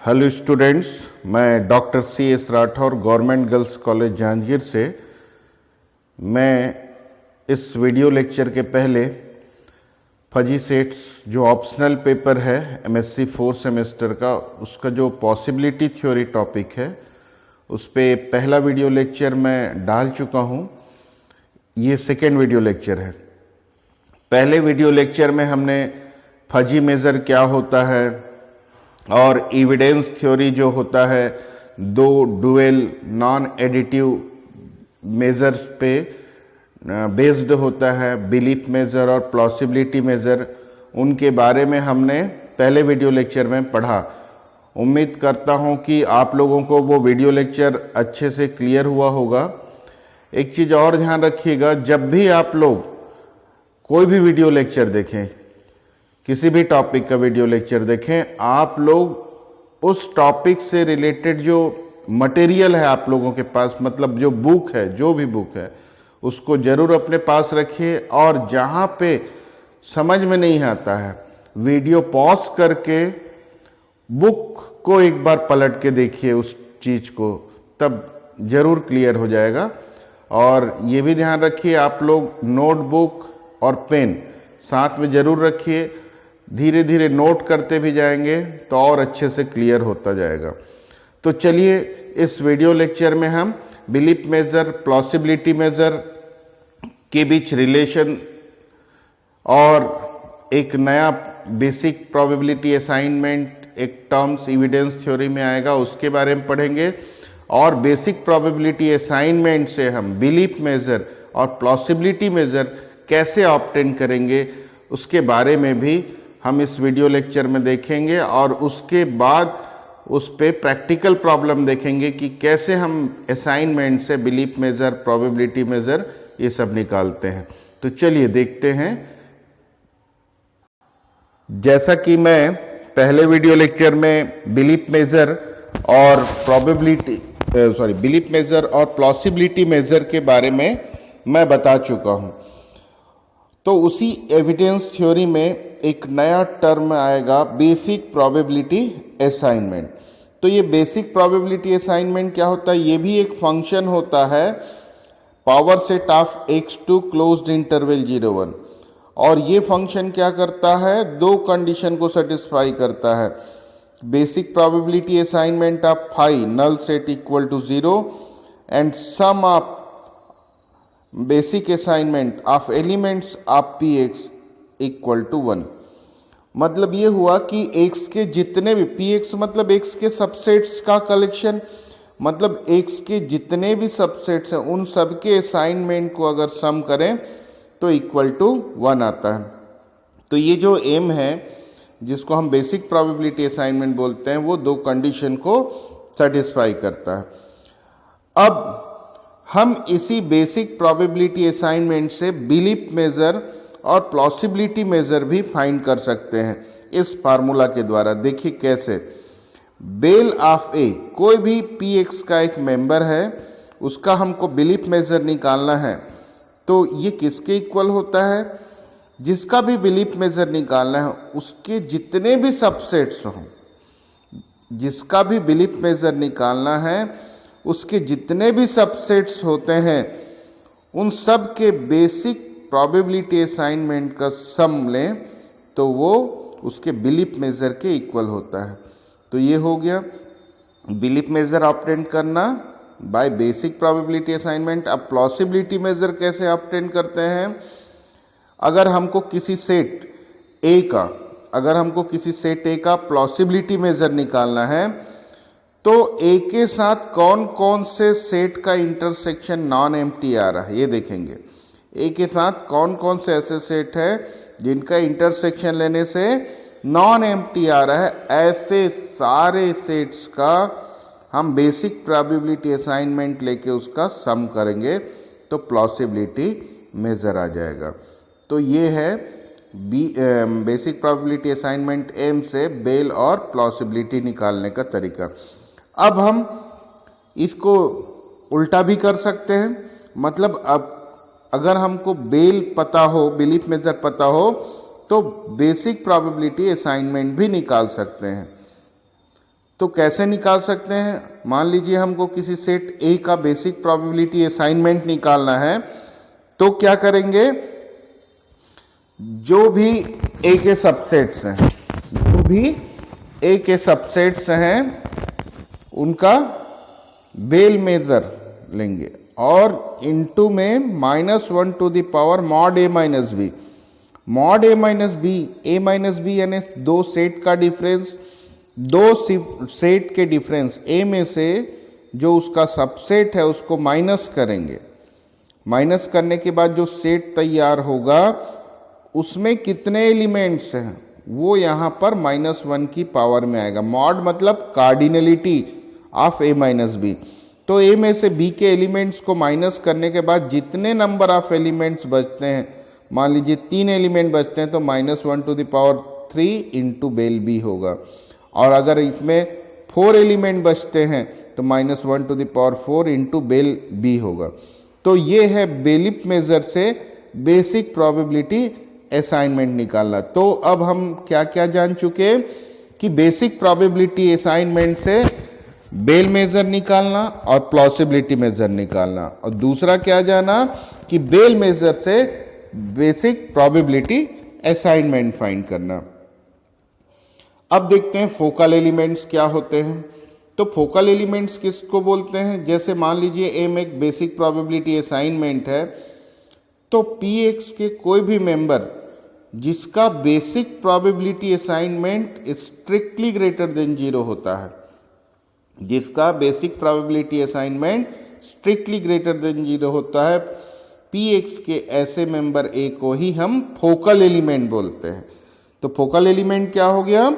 Hello students, मैं doctor C S Rathore government girls college Janjgir से। मैं इस वीडियो लेक्चर के पहले फजी सेट्स जो ऑप्शनल पेपर है एमएससी 4 सेमेस्टर का, उसका जो पॉसिबिलिटी थ्योरी टॉपिक है उस पर पहला वीडियो लेक्चर मैं डाल चुका हूँ। ये सेकेंड वीडियो लेक्चर है। पहले वीडियो लेक्चर में हमने फजी मेज़र क्या होता है और एविडेंस थ्योरी जो होता है, दो डुअल नॉन एडिटिव मेजर्स पे बेस्ड होता है, बिलीफ मेजर और प्लॉसिबिलिटी मेजर, उनके बारे में हमने पहले वीडियो लेक्चर में पढ़ा। उम्मीद करता हूं कि आप लोगों को वो वीडियो लेक्चर अच्छे से क्लियर हुआ होगा। एक चीज़ और ध्यान रखिएगा, जब भी आप लोग कोई भी वीडियो लेक्चर देखें, किसी भी टॉपिक का वीडियो लेक्चर देखें, आप लोग उस टॉपिक से रिलेटेड जो मटेरियल है आप लोगों के पास, मतलब जो बुक है, जो भी बुक है, उसको जरूर अपने पास रखिए। और जहाँ पे समझ में नहीं आता है, वीडियो पॉज करके बुक को एक बार पलट के देखिए उस चीज़ को, तब जरूर क्लियर हो जाएगा। और ये भी ध्यान रखिए, आप लोग नोटबुक और पेन साथ में जरूर रखिए। धीरे धीरे नोट करते भी जाएंगे तो और अच्छे से क्लियर होता जाएगा। तो चलिए, इस वीडियो लेक्चर में हम बिलीफ मेजर, प्लॉसिबिलिटी मेजर के बीच रिलेशन और एक नया बेसिक प्रोबेबिलिटी असाइनमेंट, एक टर्म्स एविडेंस थ्योरी में आएगा, उसके बारे में पढ़ेंगे। और बेसिक प्रोबेबिलिटी असाइनमेंट से हम बिलीफ मेजर और प्लॉसिबिलिटी मेजर कैसे ऑब्टेन करेंगे, उसके बारे में भी हम इस वीडियो लेक्चर में देखेंगे। और उसके बाद उस पे प्रैक्टिकल प्रॉब्लम देखेंगे कि कैसे हम असाइनमेंट से बिलीफ मेजर, प्रोबेबिलिटी मेजर ये सब निकालते हैं। तो चलिए देखते हैं। जैसा कि मैं पहले वीडियो लेक्चर में बिलीफ मेजर और बिलीफ मेजर और प्लॉसिबिलिटी मेजर के बारे में मैं बता चुका हूं, तो उसी एविडेंस थ्योरी में एक नया टर्म आएगा, बेसिक प्रोबेबिलिटी असाइनमेंट। तो ये बेसिक प्रोबेबिलिटी असाइनमेंट क्या होता है? ये भी एक फंक्शन होता है, power set of x2 closed interval 0 1। और ये फंक्शन क्या करता है? दो कंडीशन को सेटिस्फाई करता है। Basic probability assignment of phi null set equal to 0 and sum of basic assignment of elements of px equal to 1। मतलब ये हुआ कि x के जितने भी, px मतलब x के सबसेट्स का कलेक्शन, मतलब x के जितने भी सबसेट्स हैं उन सब के असाइनमेंट को अगर सम करें तो इक्वल टू 1 आता है। तो ये जो m है, जिसको हम बेसिक प्रोबेबिलिटी असाइनमेंट बोलते हैं, वो दो कंडीशन को सेटिस्फाई करता है। अब हम इसी बेसिक प्रोबेबिलिटी असाइनमेंट से बिलीफ मेजर और प्लॉसिबिलिटी मेजर भी फाइंड कर सकते हैं इस फार्मूला के द्वारा। देखिए कैसे। बेल ऑफ ए, कोई भी px का एक मेंबर है, उसका हमको बिलीफ मेजर निकालना है, तो ये किसके इक्वल होता है? जिसका भी बिलीफ मेजर निकालना है उसके जितने भी सबसेट्स हों, जिसका भी बिलीफ मेजर निकालना है उसके जितने भी सबसेट्स होते हैं, उन सब के बेसिक प्रोबेबिलिटी असाइनमेंट का सम लें तो वो उसके बिलीफ मेजर के इक्वल होता है। तो ये हो गया बिलीफ मेजर ऑब्टेन करना बाय बेसिक प्रोबेबिलिटी असाइनमेंट। अब प्लॉसिबिलिटी मेजर कैसे ऑब्टेन करते हैं? अगर हमको किसी सेट ए का प्लॉसिबिलिटी मेजर निकालना है, तो ए के साथ कौन कौन से सेट का इंटरसेक्शन नॉन एम्प्टी आ रहा है ये देखेंगे। ए के साथ कौन कौन से ऐसे सेट है जिनका इंटरसेक्शन लेने से नॉन एम्प्टी आ रहा है, ऐसे सारे सेट्स का हम बेसिक प्रोबेबिलिटी असाइनमेंट लेके उसका सम करेंगे तो प्लॉसिबिलिटी मेजर आ जाएगा। तो ये है बेसिक प्रोबेबिलिटी असाइनमेंट एम से बेल और प्लॉसिबिलिटी निकालने का तरीका। अब हम इसको उल्टा भी कर सकते हैं, मतलब अब अगर हमको बेल पता हो, बिलीफ मेजर पता हो, तो बेसिक प्रोबेबिलिटी असाइनमेंट भी निकाल सकते हैं। तो कैसे निकाल सकते हैं? मान लीजिए हमको किसी सेट ए का बेसिक प्रोबेबिलिटी असाइनमेंट निकालना है, तो क्या करेंगे? जो भी ए के सबसेट्स हैं, जो भी ए के सबसेट्स हैं उनका बेल मेजर लेंगे और इनटू में -1 to the power mod A minus B. Mod A minus B यानी दो सेट का डिफरेंस, दो सेट के डिफरेंस ए में से जो उसका सबसेट है उसको माइनस करेंगे। माइनस करने के बाद जो सेट तैयार होगा उसमें कितने एलिमेंट्स हैं वो यहां पर -1 की पावर में आएगा। मॉड मतलब cardinality of A minus B. तो ए में से बी के एलिमेंट्स को माइनस करने के बाद जितने नंबर ऑफ एलिमेंट्स बचते हैं, मान लीजिए 3 एलिमेंट बचते हैं, तो -1 to the power 3 into bel B होगा। और अगर इसमें 4 एलिमेंट बचते हैं तो -1 to the power 4 into bel B होगा। तो ये है बेलिप मेजर से बेसिक प्रोबेबिलिटी असाइनमेंट निकालना। तो अब हम क्या क्या जान चुके कि बेसिक प्रोबेबिलिटी असाइनमेंट से बेल मेजर निकालना और प्लॉसिबिलिटी मेजर निकालना, और दूसरा क्या जाना कि बेल मेजर से बेसिक प्रोबेबिलिटी असाइनमेंट फाइंड करना। अब देखते हैं फोकल एलिमेंट्स क्या होते हैं। तो फोकल एलिमेंट्स किसको बोलते हैं? जैसे मान लीजिए एम एक बेसिक प्रोबेबिलिटी असाइनमेंट है, तो पी एक्स के कोई भी मेंबर जिसका basic probability assignment strictly greater than 0 होता है, जिसका basic probability assignment strictly greater than 0 होता है, पी एक्स के ऐसे मेंबर ए को ही हम फोकल एलिमेंट बोलते हैं। तो फोकल एलिमेंट क्या हो गया?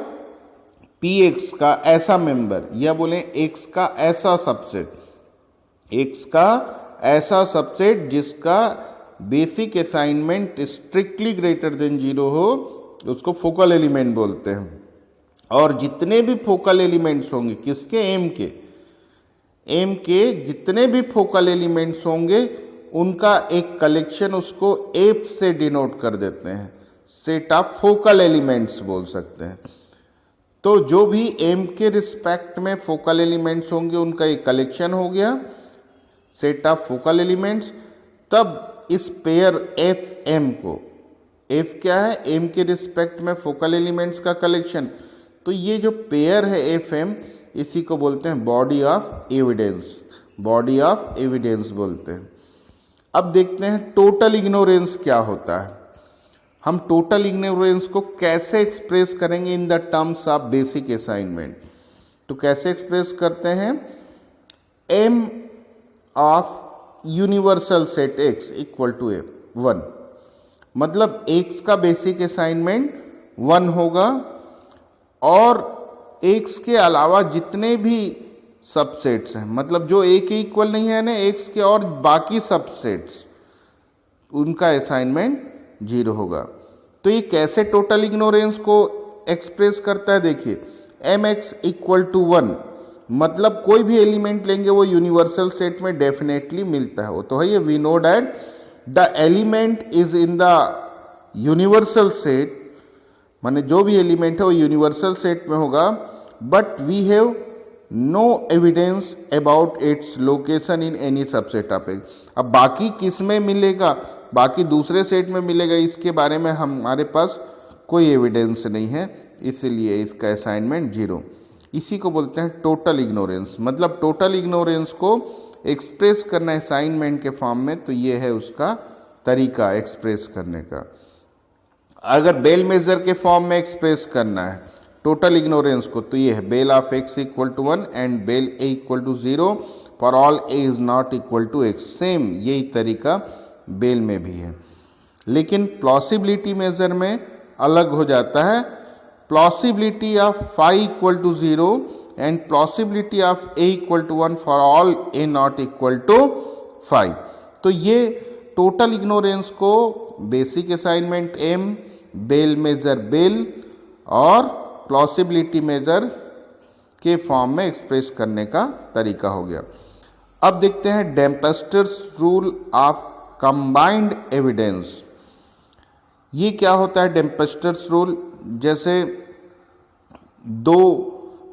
पी एक्स का ऐसा मेंबर, या बोले एक्स का ऐसा सबसेट, एक्स का ऐसा सबसेट जिसका basic assignment strictly greater than 0 हो, उसको फोकल एलिमेंट बोलते हैं। और जितने भी फोकल एलिमेंट्स होंगे किसके? एम के जितने भी फोकल एलिमेंट्स होंगे उनका एक कलेक्शन उसको एफ से डिनोट कर देते हैं, सेट ऑफ फोकल एलिमेंट्स बोल सकते हैं। तो जो भी एम के रिस्पेक्ट में फोकल एलिमेंट्स होंगे उनका एक कलेक्शन हो गया, सेट ऑफ फोकल एलिमेंट्स। तब इस पेयर एफ एम को, एफ क्या है? एम के रिस्पेक्ट में फोकल एलिमेंट्स का कलेक्शन। तो ये जो पेयर है एफ एम, इसी को बोलते हैं body of evidence, body of evidence बोलते हैं। अब देखते हैं टोटल इग्नोरेंस क्या होता है। हम टोटल इग्नोरेंस को कैसे एक्सप्रेस करेंगे in the terms of basic assignment? तो कैसे एक्सप्रेस करते हैं? M of universal set X equal to A 1, मतलब एक्स का बेसिक असाइनमेंट 1 होगा और एक्स के अलावा जितने भी सबसेट्स हैं, मतलब जो ए के इक्वल नहीं है ना, एक्स के और बाकी सबसेट्स, उनका असाइनमेंट 0 होगा। तो ये कैसे टोटल इग्नोरेंस को एक्सप्रेस करता है? देखिए, एम एक्स इक्वल टू 1, मतलब कोई भी एलिमेंट लेंगे वो यूनिवर्सल सेट में डेफिनेटली मिलता है, वो तो है ये। We know that the element is in the universal set, माने जो भी एलिमेंट है वो यूनिवर्सल सेट में होगा, but we have no evidence about its location in any subset of X. अब बाकी किस में मिलेगा? बाकी दूसरे सेट में मिलेगा, इसके बारे में हमारे पास कोई एविडेंस नहीं है, इसलिए इसका असाइनमेंट 0। इसी को बोलते हैं टोटल इग्नोरेंस। मतलब टोटल इग्नोरेंस को एक्सप्रेस करना है असाइनमेंट के फॉर्म में, तो ये है उसका तरीका एक्सप्रेस करने का। अगर बेल मेजर के फॉर्म में एक्सप्रेस करना है टोटल इग्नोरेंस को, तो ये है bel of X equal to 1 and bel A equal to 0 for all A is not equal to X. Same यही तरीका बेल में भी है, लेकिन प्लॉसिबिलिटी मेजर में अलग हो जाता है। Plausibility of phi equal to 0 and plausibility of A equal to 1 for all A not equal to 5। तो ये टोटल इग्नोरेंस को basic assignment M, bel measure bel और प्लॉसिबिलिटी मेजर के फॉर्म में एक्सप्रेस करने का तरीका हो गया। अब देखते हैं Dempster's rule of combined evidence. ये क्या होता है डेम्पेस्टर्स रूल? जैसे दो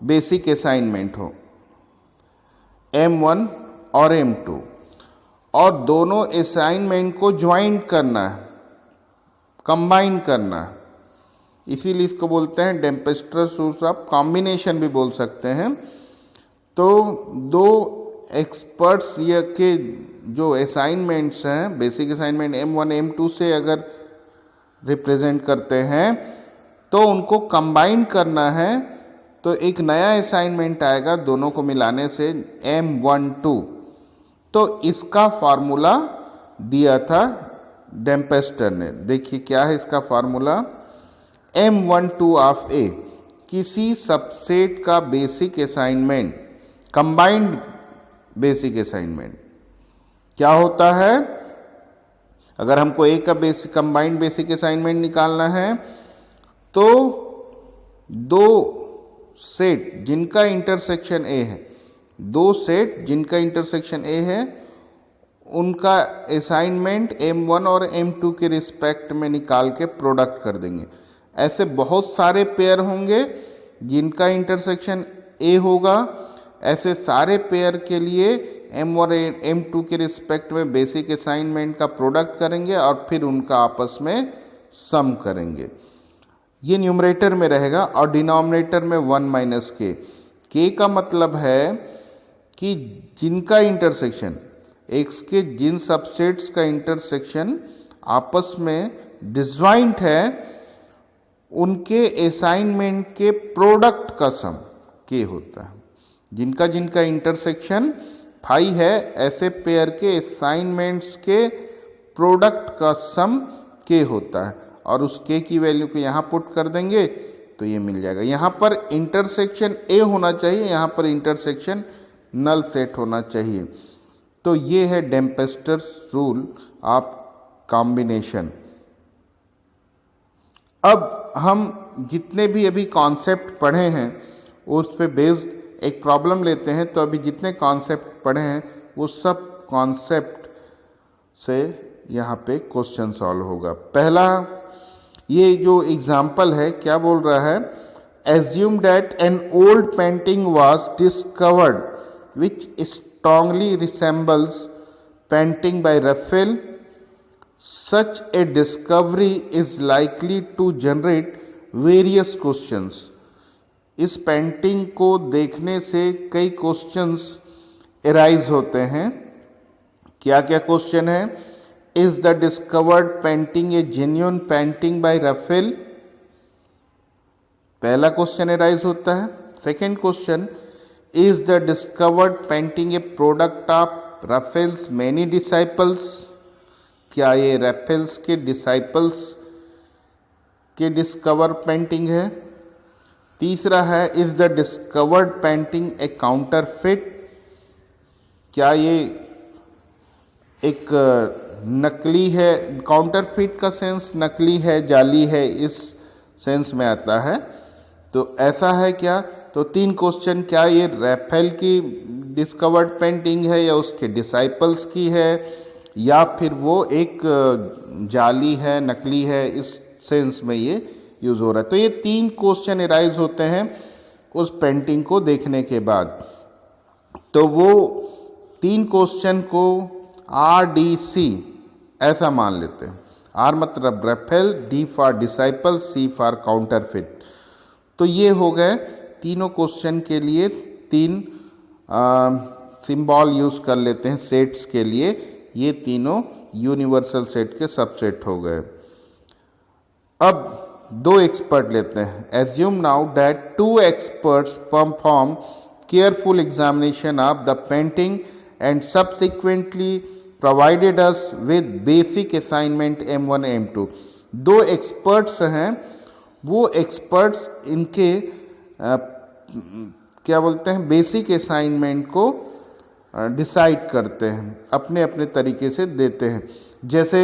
बेसिक असाइनमेंट हो, M1 और M2, और दोनों असाइनमेंट को ज्वाइंट करना है, कंबाइन करना है, इसीलिए इसको बोलते हैं डेम्पेस्ट्रस रूल्स ऑफ कॉम्बिनेशन भी बोल सकते हैं। तो दो एक्सपर्ट्स ये के जो असाइनमेंट्स हैं, बेसिक असाइनमेंट M1 M2 से अगर रिप्रेजेंट करते हैं तो उनको कंबाइन करना है, तो एक नया असाइनमेंट आएगा दोनों को मिलाने से M12। तो इसका फार्मूला दिया था डेम्पेस्टर ने। देखिए क्या है इसका फार्मूला, M12 ऑफ A, किसी सबसेट का basic assignment, combined basic assignment क्या होता है। अगर हमको A का बेसिक कंबाइंड बेसिक असाइनमेंट निकालना है तो दो सेट जिनका इंटरसेक्शन A है, दो सेट जिनका इंटरसेक्शन A है, उनका असाइनमेंट M1 और M2 के रिस्पेक्ट में निकाल के प्रोडक्ट कर देंगे। ऐसे बहुत सारे पेयर होंगे जिनका इंटरसेक्शन A होगा, ऐसे सारे पेयर के लिए M1 और M2 के रिस्पेक्ट में बेसिक असाइनमेंट का प्रोडक्ट करेंगे और फिर उनका आपस में सम करेंगे। ये न्यूमरेटर में रहेगा और डिनोमिनेटर में 1 माइनस k का मतलब है कि जिनका इंटरसेक्शन x के जिन सबसेट्स का इंटरसेक्शन आपस में डिसजॉइंट है, उनके असाइनमेंट के प्रोडक्ट का सम k होता है। जिनका जिनका इंटरसेक्शन फाई है, ऐसे पेयर के असाइनमेंट्स के प्रोडक्ट का सम k होता है, और उस k की वैल्यू को यहाँ पुट कर देंगे तो ये मिल जाएगा। यहाँ पर इंटरसेक्शन A होना चाहिए, यहाँ पर इंटरसेक्शन नल सेट होना चाहिए। तो ये है डेम्पेस्टर्स रूल ऑफ कॉम्बिनेशन। अब हम जितने भी अभी कॉन्सेप्ट पढ़े हैं उस पे बेस्ड एक प्रॉब्लम लेते हैं। तो अभी जितने कॉन्सेप्ट पढ़े हैं वो सब कॉन्सेप्ट से यहाँ पे क्वेश्चन सॉल्व होगा। पहला ये जो एग्जाम्पल है क्या बोल रहा है, assume that an old painting was discovered which strongly resembles painting by Raphael. Such a discovery is likely to generate various questions. इस पेंटिंग को देखने से कई क्वेश्चंस अराइज होते हैं। क्या क्या क्वेश्चन है? Is the discovered painting a genuine painting by Raphael? पहला क्वेश्चन अराइज होता है। Second question, is the discovered painting a product of Raphael's many disciples? क्या ये रैफेल्स के डिसाइपल्स के डिस्कवर पेंटिंग है? तीसरा है, is the discovered painting a counterfeit? क्या ये एक नकली है? काउंटरफिट का सेंस नकली है, जाली है, इस सेंस में आता है। तो ऐसा है क्या? तो तीन क्वेश्चन, क्या ये रैफेल की डिस्कवर्ड पेंटिंग है या उसके डिसाइपल्स की है, या फिर वो एक जाली है, नकली है, इस सेंस में ये यूज हो रहा है। तो ये तीन क्वेश्चन अराइज होते हैं उस पेंटिंग को देखने के बाद। तो वो तीन क्वेश्चन को RDC ऐसा मान लेते हैं। R मतलब Raphael, D for disciple, C for counterfeit. तो ये हो गए तीनों क्वेश्चन के लिए तीन सिंबल यूज कर लेते हैं सेट्स के लिए। ये तीनों यूनिवर्सल सेट के सबसेट हो गए। अब दो एक्सपर्ट लेते हैं। Assume now that two experts perform careful examination of the painting and subsequently provided us with basic assignment M1 M2। दो एक्सपर्ट्स हैं, वो एक्सपर्ट्स इनके क्या बोलते हैं, बेसिक असाइनमेंट को डिसाइड करते हैं, अपने अपने तरीके से देते हैं। जैसे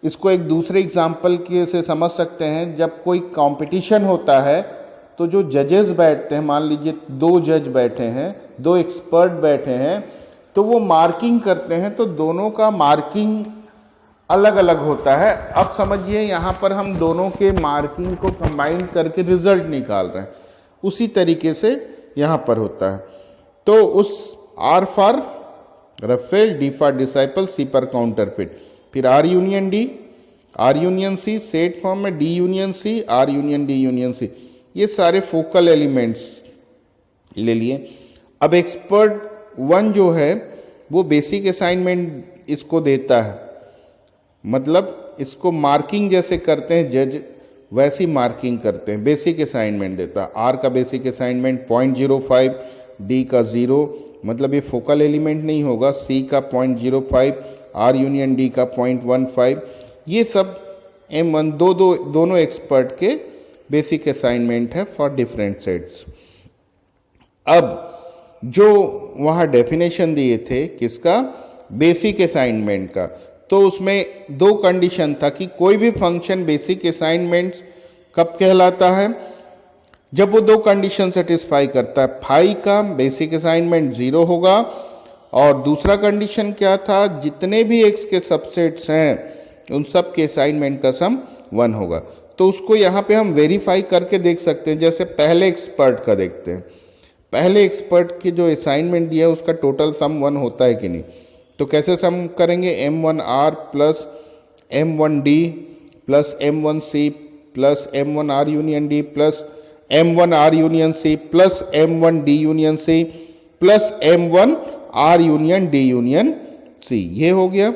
इसको एक दूसरे एग्जाम्पल के से समझ सकते हैं। जब कोई कंपटीशन होता है तो जो जजेस बैठते हैं, मान लीजिए दो जज बैठे हैं, दो एक्सपर्ट बैठे हैं, तो वो मार्किंग करते हैं, तो दोनों का मार्किंग अलग अलग होता है। अब समझिए यहाँ पर हम दोनों के मार्किंग को कंबाइन करके रिजल्ट निकाल रहे हैं। उसी तरीके से यहाँ पर होता है। तो उस R for Raphael, D for disciple, C पर काउंटरफिट, फिर R union D, R union C, set form में D union C, R union D union C, ये सारे फोकल एलिमेंट्स ले लिए। अब एक्सपर्ट 1 जो है वो बेसिक असाइनमेंट इसको देता है, मतलब इसको मार्किंग जैसे करते हैं जज, वैसी मार्किंग करते हैं, बेसिक असाइनमेंट देता है। R का बेसिक असाइनमेंट 0.05, D का 0, मतलब ये फोकल एलिमेंट नहीं होगा, C का 0.05, R यूनियन D का 0.15, ये सब M1 दोनों एक्सपर्ट के बेसिक असाइनमेंट है फॉर डिफरेंट सेट्स। अब जो वहाँ डेफिनेशन दिए थे किसका, बेसिक असाइनमेंट का, तो उसमें 2 कंडीशन था कि कोई भी फंक्शन बेसिक असाइनमेंट कब कहलाता है, जब वो 2 कंडीशन सेटिस्फाई करता है। फाई का बेसिक असाइनमेंट 0 होगा, और दूसरा कंडीशन क्या था, जितने भी x के सबसेट्स हैं उन सब के असाइनमेंट का सम 1 होगा। तो उसको यहाँ पे हम वेरीफाई करके देख सकते हैं, जैसे पहले एक्सपर्ट का देखते हैं। पहले एक्सपर्ट की जो असाइनमेंट दिया है उसका टोटल सम 1 होता है कि नहीं, तो कैसे सम करेंगे, M1R plus M1D plus M1C plus M1R union D plus M1R union C plus M1D union C plus M1R union D union C, ये हो गया।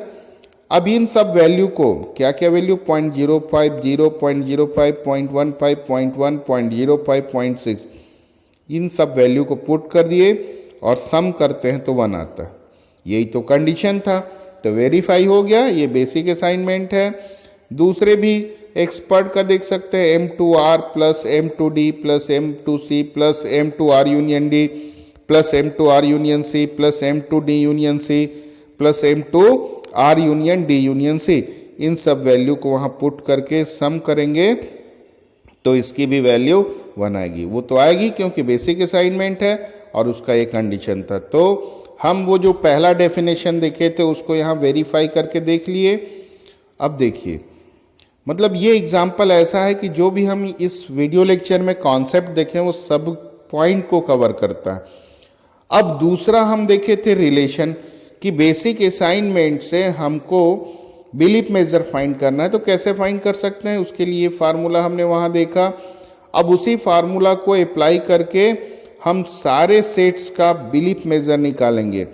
अब इन सब वैल्यू को, क्या क्या वैल्यू, 0.05, 0.05, 0.15, 0.1, 0.05, 0.6, इन सब वैल्यू को पुट कर दिए और सम करते हैं तो 1 आता है। यही तो कंडीशन था, तो वेरीफाई हो गया, ये बेसिक असाइनमेंट है। दूसरे भी एक्सपर्ट का देख सकते हैं, M2R plus M2D plus M2C plus M2R union D plus M2R union C plus M2D union C plus M2R union D union C, इन सब वैल्यू को वहाँ पुट करके सम करेंगे तो इसकी भी वैल्यू 1 आएगी। वो तो आएगी क्योंकि बेसिक असाइनमेंट है और उसका एक कंडीशन था। तो हम वो जो पहला डेफिनेशन देखे थे उसको यहाँ वेरीफाई करके देख लिए। अब देखिए, मतलब ये एग्जाम्पल ऐसा है कि जो भी हम इस वीडियो लेक्चर में कॉन्सेप्ट देखें वो सब पॉइंट को कवर करता है। अब दूसरा हम देखे थे रिलेशन, कि बेसिक असाइनमेंट से हमको बिलीफ मेजर फाइंड करना है, तो कैसे फाइंड कर सकते हैं, उसके लिए फार्मूला हमने वहाँ देखा। अब उसी फार्मूला को अप्लाई करके हम सारे सेट्स का बिलीफ मेजर निकालेंगे।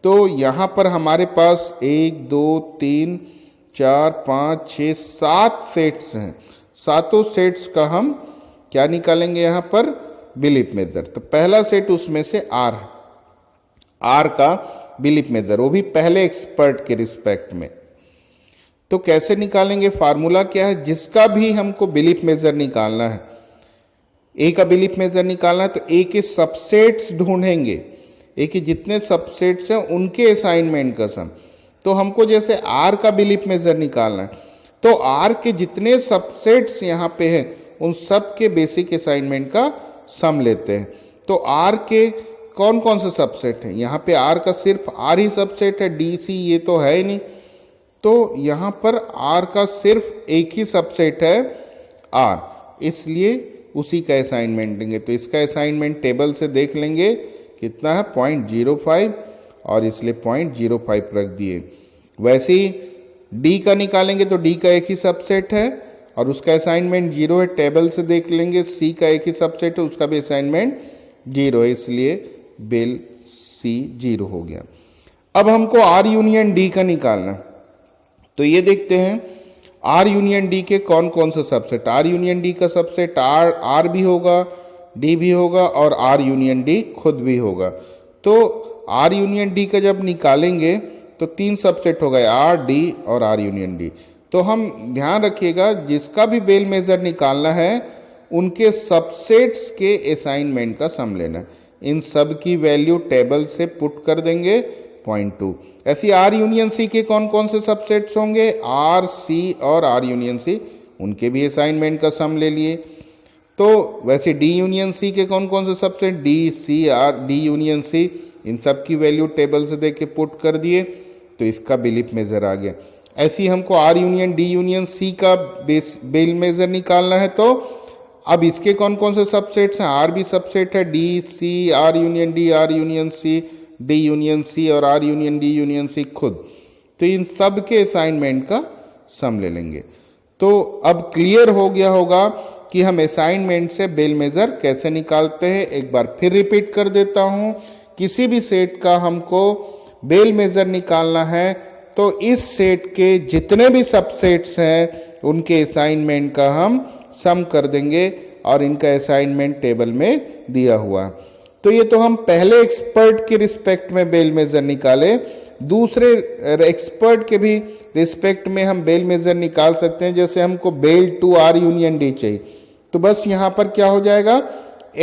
तो यहाँ पर हमारे पास 1 2 3 4 5 6 7 सेट्स हैं। सातों सेट्स का हम क्या निकालेंगे यहाँ पर, बिलीफ मेजर। तो पहला सेट उसमें से आर का बिलीफ मेजर, वो भी पहले एक्सपर्ट के रिस्पेक्ट में। तो कैसे निकालेंगे, फार्मूला क्या है, जिसका भी हमको बिलीफ मेजर निकालना है, ए का बिलीफ मेजर निकालना है, तो ए के सबसेट्स ढूंढेंगे, ए के जितने सबसेट्स हैं उनके असाइनमेंट का सम। तो हमको जैसे आर का बिलीफ मेजर निकालना है, तो आर के जितने सबसेट्स यहाँ पे हैं उन सब के बेसिक असाइनमेंट का सम लेते हैं। तो आर के कौन कौन से सबसेट हैं, यहाँ पे आर का सिर्फ आर ही सबसेट है, डी सी ये तो है ही नहीं। तो यहाँ पर आर का सिर्फ एक ही सबसेट है आर, इसलिए उसी का असाइनमेंट देंगे। तो इसका असाइनमेंट टेबल से देख लेंगे कितना है, 0.05, और इसलिए 0.05 रख दिए। वैसे ही डी का निकालेंगे तो डी का एक ही सबसेट है और उसका असाइनमेंट 0 है, टेबल से देख लेंगे। सी का एक ही सबसेट है, उसका भी असाइनमेंट 0 है, इसलिए बिल सी 0 हो गया। अब हमको आर यूनियन डी का निकालना, तो ये देखते हैं आर यूनियन डी के कौन कौन से सबसेट। आर यूनियन डी का सबसेट आर भी होगा, डी भी होगा और आर यूनियन डी खुद भी होगा। तो आर यूनियन डी का जब निकालेंगे तो 3 सबसेट हो गए, आर डी और आर यूनियन डी। तो हम ध्यान रखिएगा, जिसका भी बेल मेजर निकालना है उनके सबसेट्स के असाइनमेंट का सम लेना है। इन सब की वैल्यू टेबल से पुट कर देंगे 0.2। ऐसी आर यूनियन सी के कौन कौन से सबसेट्स होंगे, आर सी और आर यूनियन सी, उनके भी असाइनमेंट का सम ले लिए। तो वैसे डी यूनियन सी के कौन कौन से subset, D C R D union C, इन सब की वैल्यू टेबल से देख के पुट कर दिए, तो इसका बिलीफ मेजर आ गया। ऐसे ही हमको R union D union C का बेल मेजर निकालना है, तो अब इसके कौन कौन से सबसेट्स हैं? आर भी सबसेट है, D C, R union D, R union C, D union C और R union D union C खुद। तो इन सब के असाइनमेंट का सम ले लेंगे। तो अब क्लियर हो गया होगा कि हम असाइनमेंट से बेल मेजर कैसे निकालते हैं। एक बार फिर रिपीट कर देता हूं, किसी भी सेट का हमको बेल मेजर निकालना है तो इस सेट के जितने भी सबसेट्स हैं उनके असाइनमेंट का हम सम कर देंगे और इनका असाइनमेंट टेबल में दिया हुआ है। तो ये तो हम पहले एक्सपर्ट के रिस्पेक्ट में बेल मेजर निकाले, दूसरे एक्सपर्ट के भी रिस्पेक्ट में हम बेल मेजर निकाल सकते हैं। जैसे हमको bel to R union D चाहिए तो बस यहां पर क्या हो जाएगा,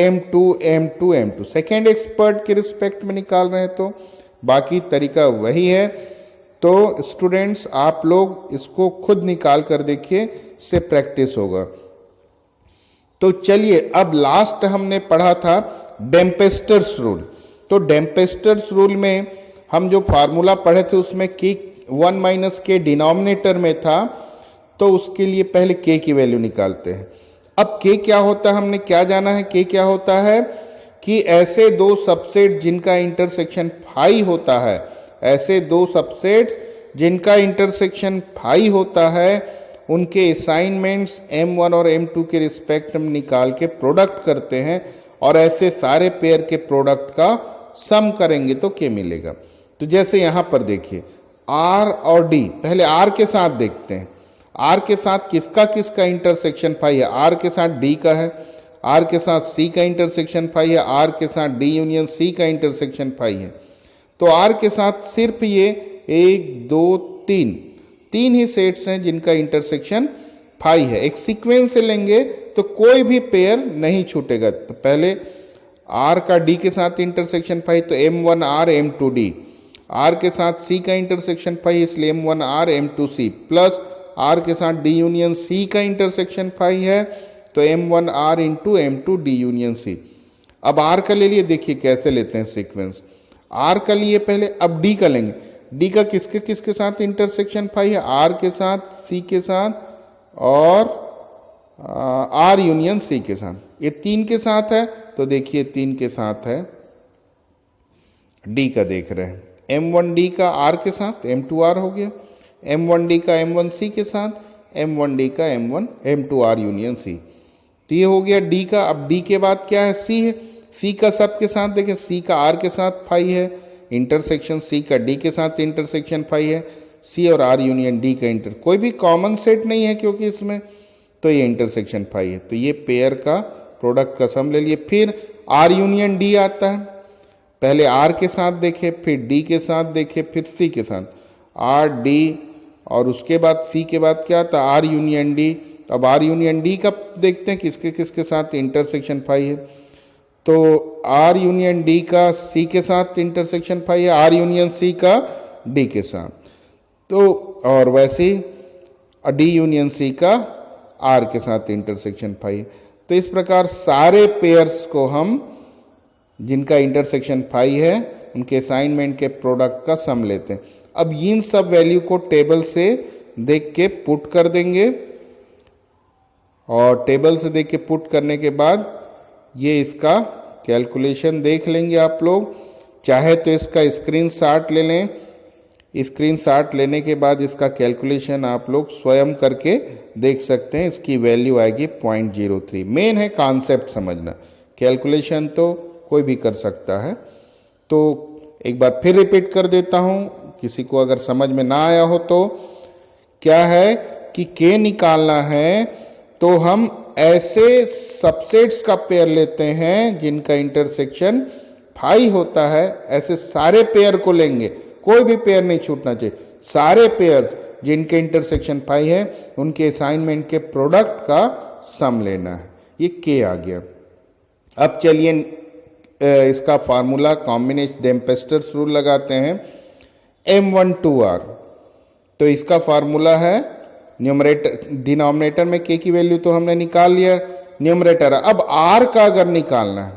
M2 M2 M2 second expert के रिस्पेक्ट में निकाल रहे हैं तो बाकी तरीका वही है। तो स्टूडेंट्स आप लोग इसको खुद निकाल कर देखिए, इससे प्रैक्टिस होगा। तो चलिए अब लास्ट हमने पढ़ा था डेम्पेस्टर्स रूल। तो डेम्पेस्टर्स रूल में हम जो फार्मूला पढ़े थे उसमें k 1 माइनस के डिनोमिनेटर में था, तो उसके लिए पहले k की वैल्यू निकालते हैं। अब k क्या होता है, हमने क्या जाना है, k क्या होता है कि ऐसे दो सबसेट जिनका इंटरसेक्शन फाई होता है, ऐसे दो सबसेट्स जिनका इंटरसेक्शन फाई होता है उनके असाइनमेंट्स M1 और M2 के रिस्पेक्ट में निकाल के प्रोडक्ट करते हैं और ऐसे सारे पेयर के प्रोडक्ट का सम करेंगे तो क्या मिलेगा। तो जैसे यहां पर देखिए R और D, पहले R के साथ देखते हैं, R के साथ किसका किसका इंटरसेक्शन फाई है, R के साथ D का है, R के साथ C का इंटरसेक्शन फाई है, R के साथ D यूनियन C का इंटरसेक्शन फाई है। तो R के साथ सिर्फ ये 1 2 तीन ही सेट्स हैं जिनका इंटरसेक्शन फाई है। एक सीक्वेंस से लेंगे तो कोई भी पेयर नहीं छूटेगा। तो पहले R का D के साथ इंटरसेक्शन फाई तो M1R M2D, R के साथ C का इंटरसेक्शन फाई इसलिए M1R M2C, प्लस R के साथ D यूनियन C का इंटरसेक्शन फाई है तो M1R into M2D union C। अब R का ले लिए, देखिए कैसे लेते हैं सीक्वेंस। R का लिए पहले, अब D का लेंगे, D का किसके किसके साथ इंटरसेक्शन फाई है, R के साथ, C के साथ और R यूनियन C के साथ। ये 3 के साथ है तो देखिए 3 के साथ है, D का देख रहे हैं, M1D का R के साथ M2R हो गया, M1D का M1C के साथ, M1D का M2R यूनियन C। तो ये हो गया D का। अब D के बाद क्या है, C है, C का सब के साथ देखें, C का R के साथ फाई है इंटरसेक्शन, C का D के साथ इंटरसेक्शन फाई है, C और R यूनियन D का कोई भी कॉमन सेट नहीं है क्योंकि इसमें, तो ये इंटरसेक्शन फाई है। तो ये पेयर का प्रोडक्ट का सम ले लिए। फिर R यूनियन D आता है, पहले R के साथ देखे, फिर D के साथ देखे, फिर C के साथ, R D और उसके बाद C के बाद क्या आता है R यूनियन D। अब R यूनियन D का देखते हैं किसके किसके साथ इंटरसेक्शन फाई है। तो R यूनियन D का C के साथ इंटरसेक्शन फाई है, R यूनियन C का D के साथ, तो और वैसे ही D यूनियन C का R के साथ इंटरसेक्शन फाई है। तो इस प्रकार सारे पेयर्स को हम जिनका इंटरसेक्शन फाई है उनके असाइनमेंट के प्रोडक्ट का सम लेते हैं। अब इन सब वैल्यू को टेबल से देख के पुट कर देंगे और टेबल से देख के पुट करने के बाद ये इसका कैलकुलेशन देख लेंगे आप लोग। चाहे तो इसका स्क्रीनशॉट ले लें, स्क्रीनशॉट लेने के बाद इसका कैलकुलेशन आप लोग स्वयं करके देख सकते हैं। इसकी वैल्यू आएगी 0.03। मेन है कॉन्सेप्ट समझना, कैलकुलेशन तो कोई भी कर सकता है। तो एक बार फिर रिपीट कर देता हूं, किसी को अगर समझ में ना आया हो तो क्या है कि K निकालना है तो हम ऐसे सबसेट्स का पेयर लेते हैं जिनका इंटरसेक्शन फाई होता है, ऐसे सारे पेयर को लेंगे, कोई भी पेयर नहीं छूटना चाहिए। सारे पेयर्स जिनके इंटरसेक्शन फाई है उनके असाइनमेंट के प्रोडक्ट का सम लेना है। ये K आ गया। अब चलिए इसका फार्मूला कॉम्बिनेशन डेम्पेस्टर्स रूल लगाते हैं। M12R, तो इसका फार्मूला है न्यूमरेटर, डिनोमिनेटर में K की वैल्यू तो हमने निकाल लिया, न्यूमरेटर। अब R का अगर निकालना है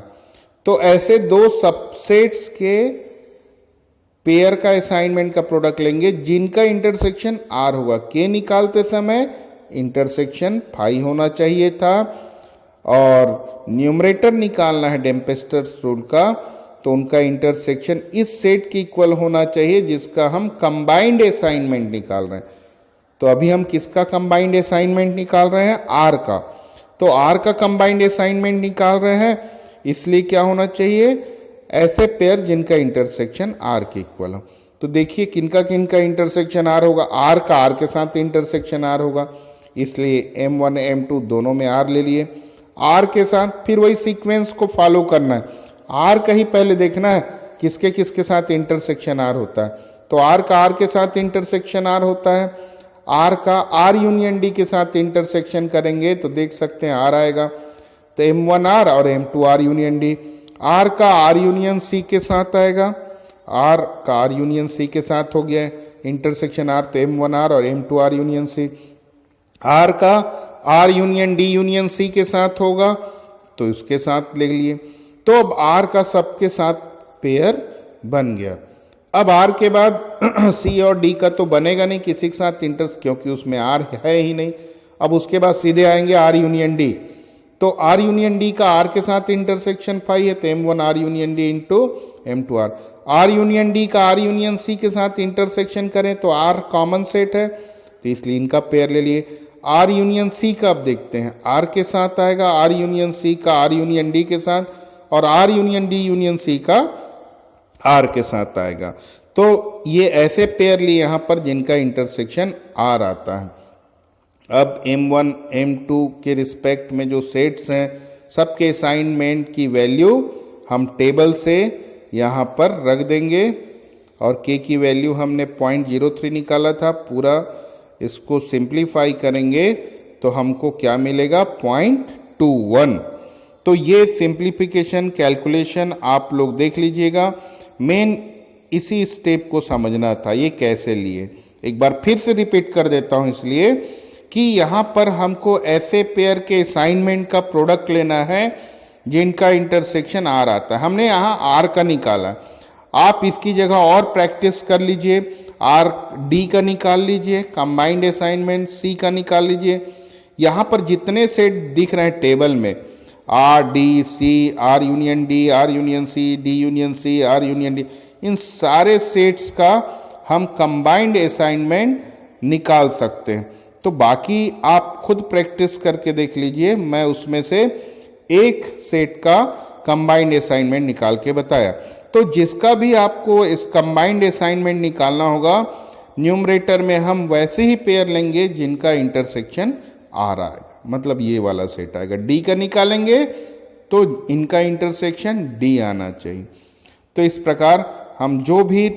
तो ऐसे दो सबसेट्स के पेयर का असाइनमेंट का प्रोडक्ट लेंगे जिनका इंटरसेक्शन R होगा। K निकालते समय इंटरसेक्शन फाई होना चाहिए था और न्यूमरेटर निकालना है डेम्पेस्टर्स रूल का, तो उनका इंटरसेक्शन इस सेट के इक्वल होना चाहिए जिसका हम कंबाइंड असाइनमेंट निकाल रहे हैं। तो अभी हम किसका कंबाइंड असाइनमेंट निकाल रहे हैं? आर का। तो आर का कंबाइंड असाइनमेंट निकाल रहे हैं, इसलिए क्या होना चाहिए? ऐसे पेयर जिनका इंटरसेक्शन आर के इक्वल हो। तो देखिए किनका किनका इंटरसेक्शन आर होगा? आर का आर के साथ इंटरसेक्शन आर होगा, इसलिए M1 M2 दोनों में आर ले लिए। आर के साथ फिर वही सीक्वेंस को फॉलो करना है, आर का ही पहले देखना है किसके किसके साथ इंटरसेक्शन आर होता है। तो आर का आर के साथ इंटरसेक्शन आर होता है, आर का आर यूनियन डी के साथ इंटरसेक्शन करेंगे तो देख सकते हैं आर आएगा। तो M1 आर और M2 R union D. R का आर यूनियन सी के साथ आएगा, आर का आर यूनियन सी के साथ हो गया इंटरसेक्शन आर, तो M1 आर और M2 R union C. R का R union D union C के साथ होगा तो इसके साथ ले लिए। तो अब आर का सबके साथ पेयर बन गया। अब आर के बाद सी और डी का तो बनेगा नहीं किसी के साथ क्योंकि उसमें आर है ही नहीं। अब उसके बाद सीधे आएंगे आर यूनियन डी। तो आर यूनियन डी का आर के साथ इंटरसेक्शन फाई है, तो M1 R union D into M2 R. R union D का आर यूनियन सी के साथ इंटरसेक्शन करें तो आर कॉमन सेट है, तो इसलिए इनका पेयर ले लिए। आर यूनियन सी का अब देखते हैं, आर के साथ आएगा आर यूनियन सी का आर यूनियन डी के साथ, और R union D union C का आर के साथ आएगा। तो ये ऐसे पेयर लिए यहाँ पर जिनका इंटरसेक्शन आर आता है। अब M1 M2 के रिस्पेक्ट में जो सेट्स हैं सबके असाइनमेंट की वैल्यू हम टेबल से यहाँ पर रख देंगे, और K की वैल्यू हमने 0.03 निकाला था। पूरा इसको सिंप्लीफाई करेंगे तो हमको क्या मिलेगा? 0.21। तो ये सिंप्लीफिकेशन कैलकुलेशन आप लोग देख लीजिएगा, मेन इसी स्टेप को समझना था ये कैसे लिए। एक बार फिर से रिपीट कर देता हूँ इसलिए कि यहाँ पर हमको ऐसे पेयर के असाइनमेंट का प्रोडक्ट लेना है जिनका इंटरसेक्शन आर आता है। हमने यहाँ आर का निकाला, आप इसकी जगह और प्रैक्टिस कर लीजिए, आर डी का निकाल लीजिए, कंबाइंड असाइनमेंट सी का निकाल लीजिए। यहाँ पर जितने सेट दिख रहे हैं टेबल में, R D C, R union D, R union C, D union C, R union D, इन सारे सेट्स का हम कंबाइंड असाइनमेंट निकाल सकते हैं। तो बाकी आप खुद प्रैक्टिस करके देख लीजिए, मैं उसमें से एक सेट का कंबाइंड असाइनमेंट निकाल के बताया। तो जिसका भी आपको इस कंबाइंड असाइनमेंट निकालना होगा, न्यूमरेटर में हम वैसे ही पेयर लेंगे जिनका इंटरसेक्शन आर आएगा, मतलब ये वाला सेट आएगा। डी का निकालेंगे तो इनका इंटरसेक्शन डी आना चाहिए। तो इस प्रकार हम जो भी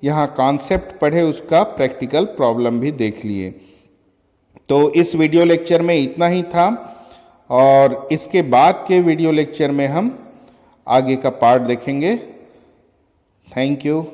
यहाँ कॉन्सेप्ट पढ़े उसका प्रैक्टिकल प्रॉब्लम भी देख लिए। तो इस वीडियो लेक्चर में इतना ही था, और इसके बाद के वीडियो लेक्चर में हम आगे का पार्ट देखेंगे। Thank you.